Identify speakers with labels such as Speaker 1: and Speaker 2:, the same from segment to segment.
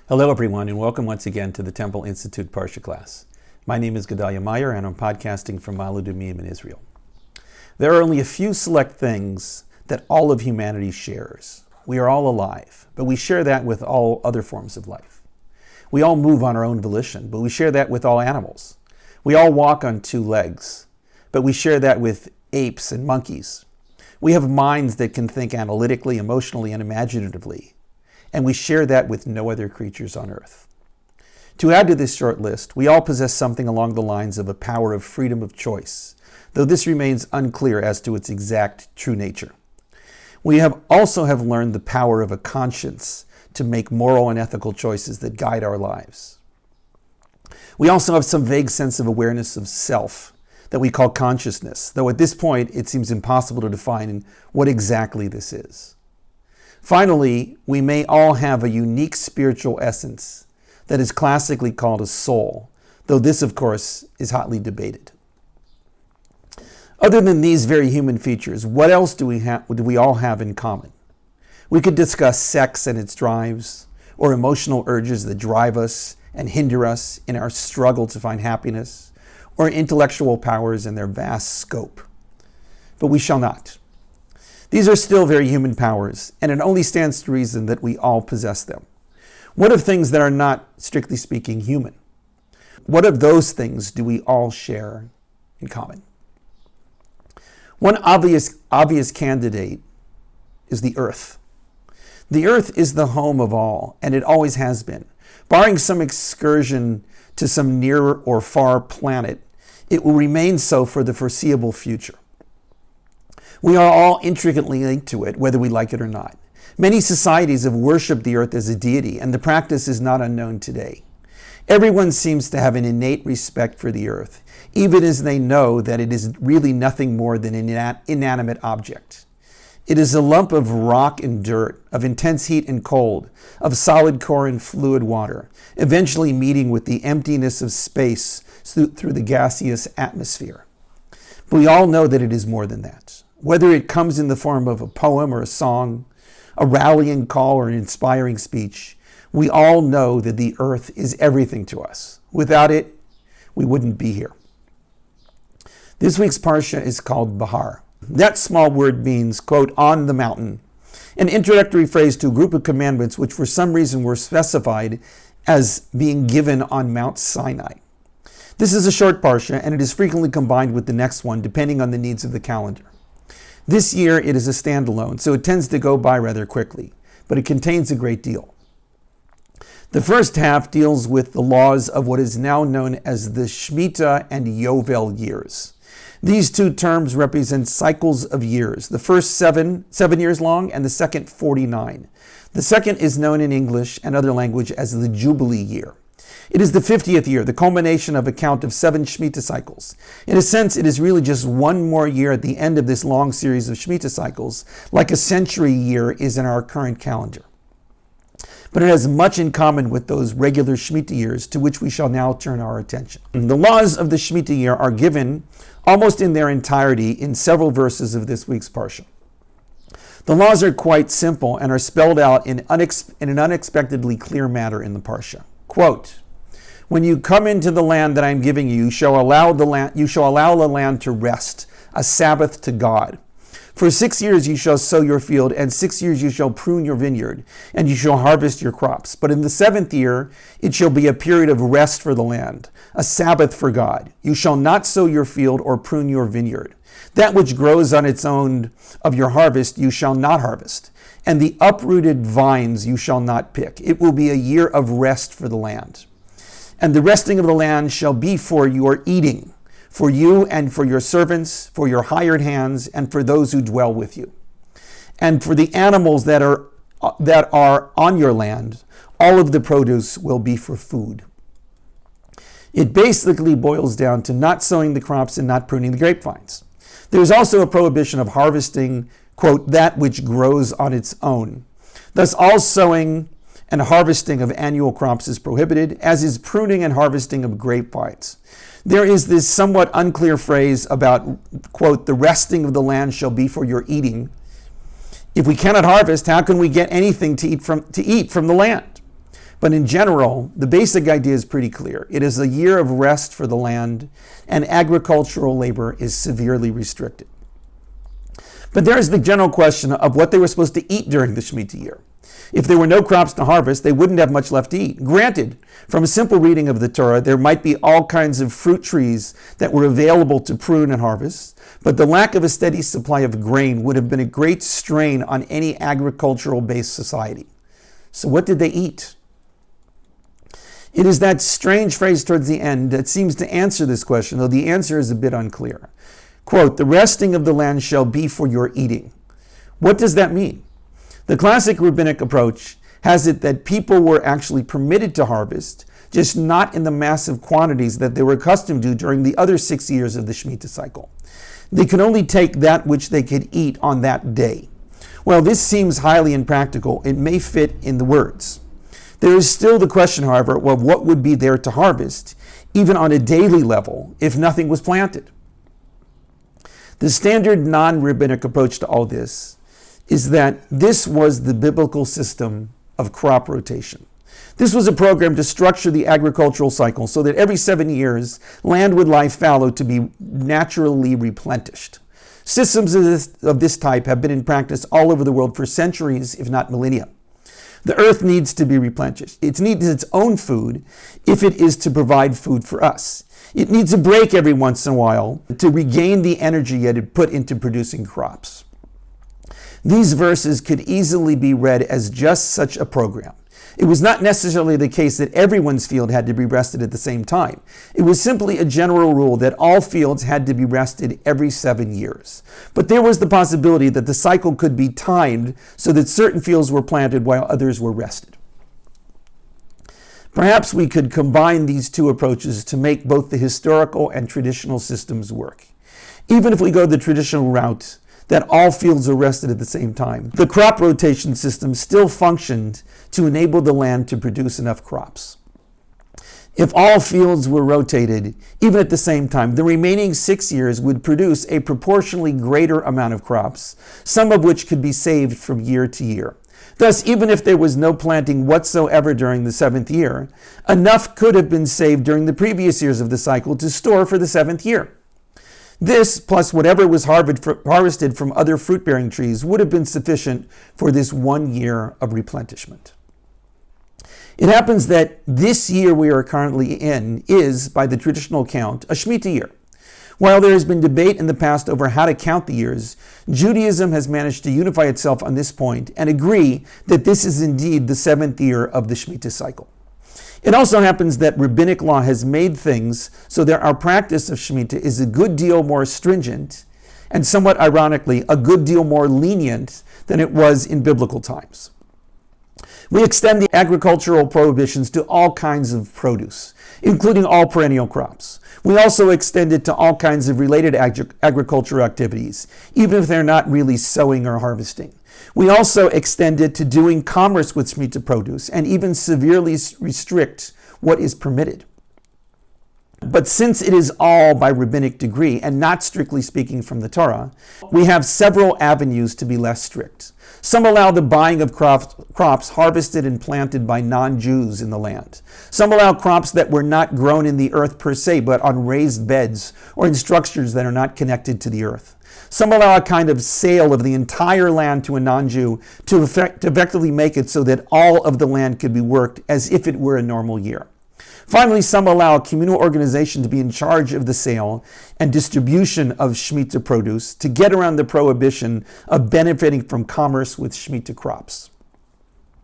Speaker 1: Hello everyone, and welcome once again to the Temple Institute Parsha class. My name is Gedalia Meyer, and I'm podcasting from Ma'ale Adumim in Israel. There are only a few select things that all of humanity shares. We are all alive, but we share that with all other forms of life. We all move on our own volition, but we share that with all animals. We all walk on two legs, but we share that with apes and monkeys. We have minds that can think analytically, emotionally, and imaginatively, and we share that with no other creatures on earth. To add to this short list, we all possess something along the lines of a power of freedom of choice, though this remains unclear as to its exact true nature. We also have learned the power of a conscience to make moral and ethical choices that guide our lives. We also have some vague sense of awareness of self that we call consciousness, though at this point it seems impossible to define what exactly this is. Finally, we may all have a unique spiritual essence that is classically called a soul, though this, of course, is hotly debated. Other than these very human features, what else do we all have in common? We could discuss sex and its drives, or emotional urges that drive us and hinder us in our struggle to find happiness, or intellectual powers and their vast scope. But we shall not. These are still very human powers, and it only stands to reason that we all possess them. What of things that are not, strictly speaking, human? What of those things do we all share in common? One obvious candidate is the earth. The earth is the home of all, and it always has been. Barring some excursion to some near or far planet, it will remain so for the foreseeable future. We are all intricately linked to it, whether we like it or not. Many societies have worshipped the earth as a deity, and the practice is not unknown today. Everyone seems to have an innate respect for the earth, even as they know that it is really nothing more than an inanimate object. It is a lump of rock and dirt, of intense heat and cold, of solid core and fluid water, eventually meeting with the emptiness of space through the gaseous atmosphere. But we all know that it is more than that. Whether it comes in the form of a poem or a song, a rallying call or an inspiring speech, we all know that the earth is everything to us. Without it, we wouldn't be here. This week's Parsha is called Behar. That small word means, quote, on the mountain, an introductory phrase to a group of commandments which for some reason were specified as being given on Mount Sinai. This is a short Parsha, and it is frequently combined with the next one, depending on the needs of the calendar. This year it is a standalone, so it tends to go by rather quickly, but it contains a great deal. The first half deals with the laws of what is now known as the Shemitah and Yovel years. These two terms represent cycles of years. The first seven years long, and the second 49. The second is known in English and other language as the Jubilee year. It is the 50th year, the culmination of a count of 7 Shemitah cycles. In a sense, it is really just one more year at the end of this long series of Shemitah cycles, like a century year is in our current calendar. But it has much in common with those regular Shemitah years to which we shall now turn our attention. The laws of the Shemitah year are given almost in their entirety in several verses of this week's Parsha. The laws are quite simple and are spelled out in an unexpectedly clear manner in the Parsha. Quote, when you come into the land that I am giving you, you shall allow the land to rest, a Sabbath to God. For 6 years you shall sow your field, and 6 years you shall prune your vineyard, and you shall harvest your crops. But in the 7th year it shall be a period of rest for the land, a Sabbath for God. You shall not sow your field or prune your vineyard. That which grows on its own of your harvest you shall not harvest, and the uprooted vines you shall not pick. It will be a year of rest for the land. And the resting of the land shall be for your eating, for you and for your servants, for your hired hands, and for those who dwell with you. And for the animals that are on your land, all of the produce will be for food. It basically boils down to not sowing the crops and not pruning the grapevines. There is also a prohibition of harvesting, quote, that which grows on its own. Thus, all sowing and harvesting of annual crops is prohibited, as is pruning and harvesting of grapevines. There is this somewhat unclear phrase about, quote, the resting of the land shall be for your eating. If we cannot harvest, how can we get anything to eat from the land? But in general, the basic idea is pretty clear. It is a year of rest for the land, and agricultural labor is severely restricted. But there is the general question of what they were supposed to eat during the Shemitah year. If there were no crops to harvest, they wouldn't have much left to eat. Granted, from a simple reading of the Torah, there might be all kinds of fruit trees that were available to prune and harvest, but the lack of a steady supply of grain would have been a great strain on any agricultural-based society. So what did they eat? It is that strange phrase towards the end that seems to answer this question, though the answer is a bit unclear. Quote, "The resting of the land shall be for your eating." What does that mean? The classic rabbinic approach has it that people were actually permitted to harvest, just not in the massive quantities that they were accustomed to during the other 6 years of the Shemitah cycle. They could only take that which they could eat on that day. While this seems highly impractical, it may fit in the words. There is still the question, however, of what would be there to harvest, even on a daily level, if nothing was planted. The standard non-rabbinic approach to all this is that this was the biblical system of crop rotation. This was a program to structure the agricultural cycle so that every 7 years, land would lie fallow to be naturally replenished. Systems of this type have been in practice all over the world for centuries, if not millennia. The earth needs to be replenished. It needs its own food if it is to provide food for us. It needs a break every once in a while to regain the energy it had put into producing crops. These verses could easily be read as just such a program. It was not necessarily the case that everyone's field had to be rested at the same time. It was simply a general rule that all fields had to be rested every 7 years. But there was the possibility that the cycle could be timed so that certain fields were planted while others were rested. Perhaps we could combine these two approaches to make both the historical and traditional systems work. Even if we go the traditional route, that all fields are rested at the same time, the crop rotation system still functioned to enable the land to produce enough crops. If all fields were rotated, even at the same time, the remaining 6 years would produce a proportionally greater amount of crops, some of which could be saved from year to year. Thus, even if there was no planting whatsoever during the 7th year, enough could have been saved during the previous years of the cycle to store for the 7th year. This, plus whatever was harvested from other fruit-bearing trees, would have been sufficient for this 1 year of replenishment. It happens that this year we are currently in is, by the traditional count, a Shemitah year. While there has been debate in the past over how to count the years, Judaism has managed to unify itself on this point and agree that this is indeed the 7th year of the Shemitah cycle. It also happens that rabbinic law has made things so that our practice of Shemitah is a good deal more stringent and, somewhat ironically, a good deal more lenient than it was in biblical times. We extend the agricultural prohibitions to all kinds of produce, including all perennial crops. We also extend it to all kinds of related agricultural activities, even if they're not really sowing or harvesting. We also extend it to doing commerce with Shemitah produce and even severely restrict what is permitted. But since it is all by rabbinic decree and not strictly speaking from the Torah, we have several avenues to be less strict. Some allow the buying of crops harvested and planted by non-Jews in the land. Some allow crops that were not grown in the earth per se, but on raised beds or in structures that are not connected to the earth. Some allow a kind of sale of the entire land to a non-Jew to effectively make it so that all of the land could be worked as if it were a normal year. Finally, some allow a communal organization to be in charge of the sale and distribution of Shemitah produce to get around the prohibition of benefiting from commerce with Shemitah crops.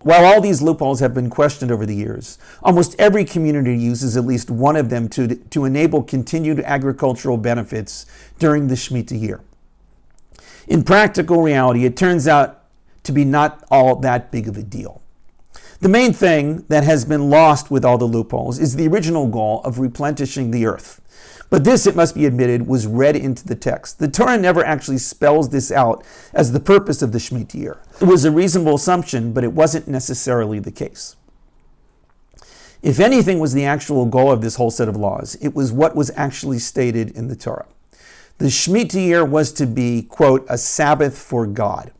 Speaker 1: While all these loopholes have been questioned over the years, almost every community uses at least one of them to enable continued agricultural benefits during the Shemitah year. In practical reality, it turns out to be not all that big of a deal. The main thing that has been lost with all the loopholes is the original goal of replenishing the earth. But this, it must be admitted, was read into the text. The Torah never actually spells this out as the purpose of the Shemitah year. It was a reasonable assumption, but it wasn't necessarily the case. If anything was the actual goal of this whole set of laws, it was what was actually stated in the Torah. The Shemitah year was to be, quote, a Sabbath for God.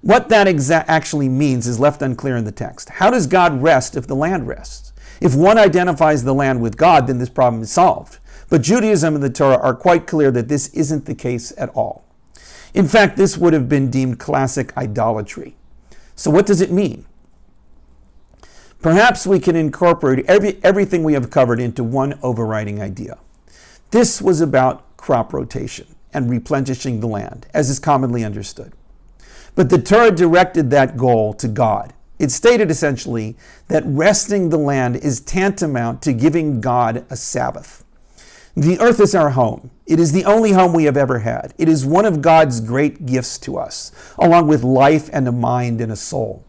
Speaker 1: What that actually means is left unclear in the text. How does God rest if the land rests? If one identifies the land with God, then this problem is solved. But Judaism and the Torah are quite clear that this isn't the case at all. In fact, this would have been deemed classic idolatry. So what does it mean? Perhaps we can incorporate everything we have covered into one overriding idea. This was about crop rotation and replenishing the land, as is commonly understood. But the Torah directed that goal to God. It stated essentially that resting the land is tantamount to giving God a Sabbath. The earth is our home. It is the only home we have ever had. It is one of God's great gifts to us, along with life and a mind and a soul.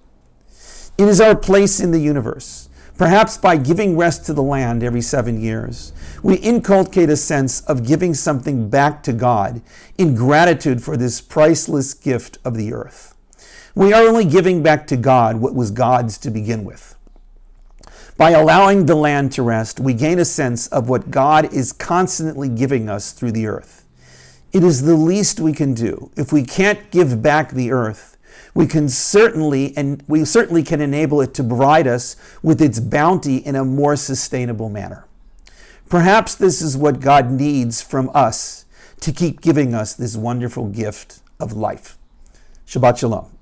Speaker 1: It is our place in the universe. Perhaps by giving rest to the land every 7 years, we inculcate a sense of giving something back to God in gratitude for this priceless gift of the earth. We are only giving back to God what was God's to begin with. By allowing the land to rest, we gain a sense of what God is constantly giving us through the earth. It is the least we can do. If we can't give back the earth, we certainly can enable it to provide us with its bounty in a more sustainable manner. Perhaps this is what God needs from us to keep giving us this wonderful gift of life. Shabbat Shalom.